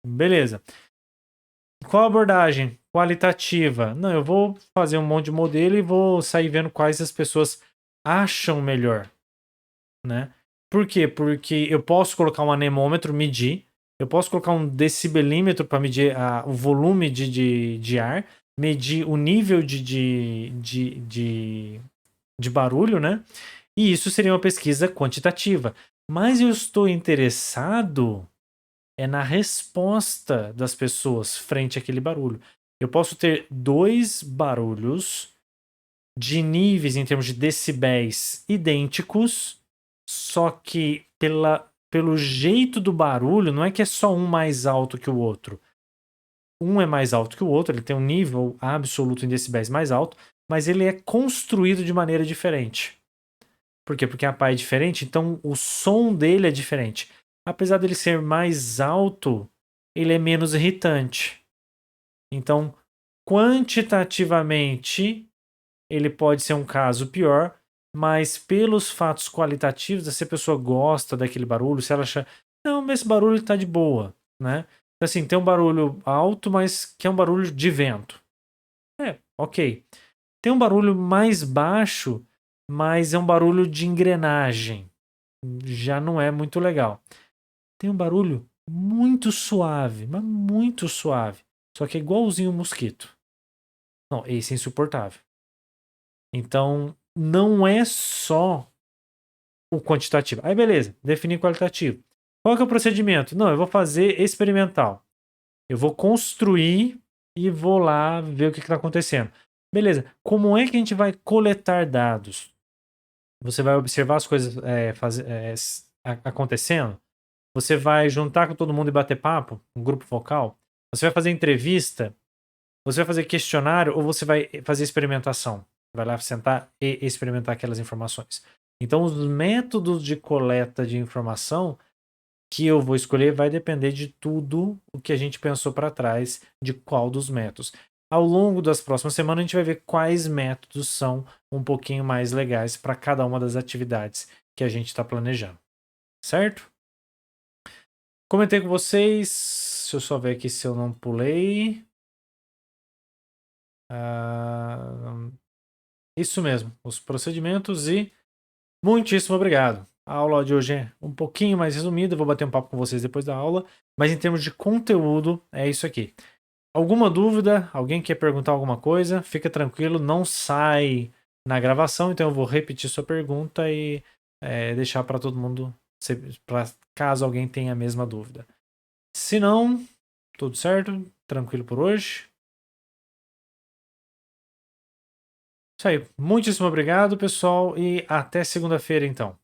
Beleza. Qual a abordagem qualitativa? Não, eu vou fazer um monte de modelo e vou sair vendo quais as pessoas acham melhor, né? Por quê? Porque eu posso colocar um anemômetro, medir, eu posso colocar um decibelímetro para medir o volume de ar, medir o nível de barulho, né? E isso seria uma pesquisa quantitativa. Mas eu estou interessado na resposta das pessoas frente àquele barulho. Eu posso ter dois barulhos de níveis em termos de decibéis idênticos, só que pelo jeito do barulho, não é que é só um mais alto que o outro. Um é mais alto que o outro, ele tem um nível absoluto em decibéis mais alto, mas ele é construído de maneira diferente. Por quê? Porque a pá é diferente, então o som dele é diferente. Apesar dele ser mais alto, ele é menos irritante. Então, quantitativamente, ele pode ser um caso pior, mas pelos fatos qualitativos, se a pessoa gosta daquele barulho, se ela acha, não, esse barulho tá de boa, né? Então, assim, tem um barulho alto, mas que é um barulho de vento. Ok. Tem um barulho mais baixo, mas é um barulho de engrenagem. Já não é muito legal. Tem um barulho muito suave, mas muito suave. Só que é igualzinho um mosquito. Não, esse é insuportável. Então, não é só o quantitativo. Aí, beleza, definir qualitativo. Qual que é o procedimento? Não, eu vou fazer experimental. Eu vou construir e vou lá ver o que está acontecendo. Beleza, como é que a gente vai coletar dados? Você vai observar as coisas acontecendo? Você vai juntar com todo mundo e bater papo? Um grupo vocal? Você vai fazer entrevista? Você vai fazer questionário ou você vai fazer experimentação? Vai lá sentar e experimentar aquelas informações. Então, os métodos de coleta de informação que eu vou escolher vai depender de tudo o que a gente pensou para trás, de qual dos métodos. Ao longo das próximas semanas, a gente vai ver quais métodos são um pouquinho mais legais para cada uma das atividades que a gente está planejando. Certo? Comentei com vocês. Deixa eu só ver aqui se eu não pulei. Isso mesmo, os procedimentos e muitíssimo obrigado. A aula de hoje é um pouquinho mais resumida, eu vou bater um papo com vocês depois da aula, mas em termos de conteúdo, é isso aqui. Alguma dúvida? Alguém quer perguntar alguma coisa? Fica tranquilo, não sai na gravação, então eu vou repetir sua pergunta e deixar para todo mundo, caso alguém tenha a mesma dúvida. Se não, tudo certo, tranquilo por hoje. Isso aí. Muitíssimo obrigado, pessoal, e até segunda-feira, então.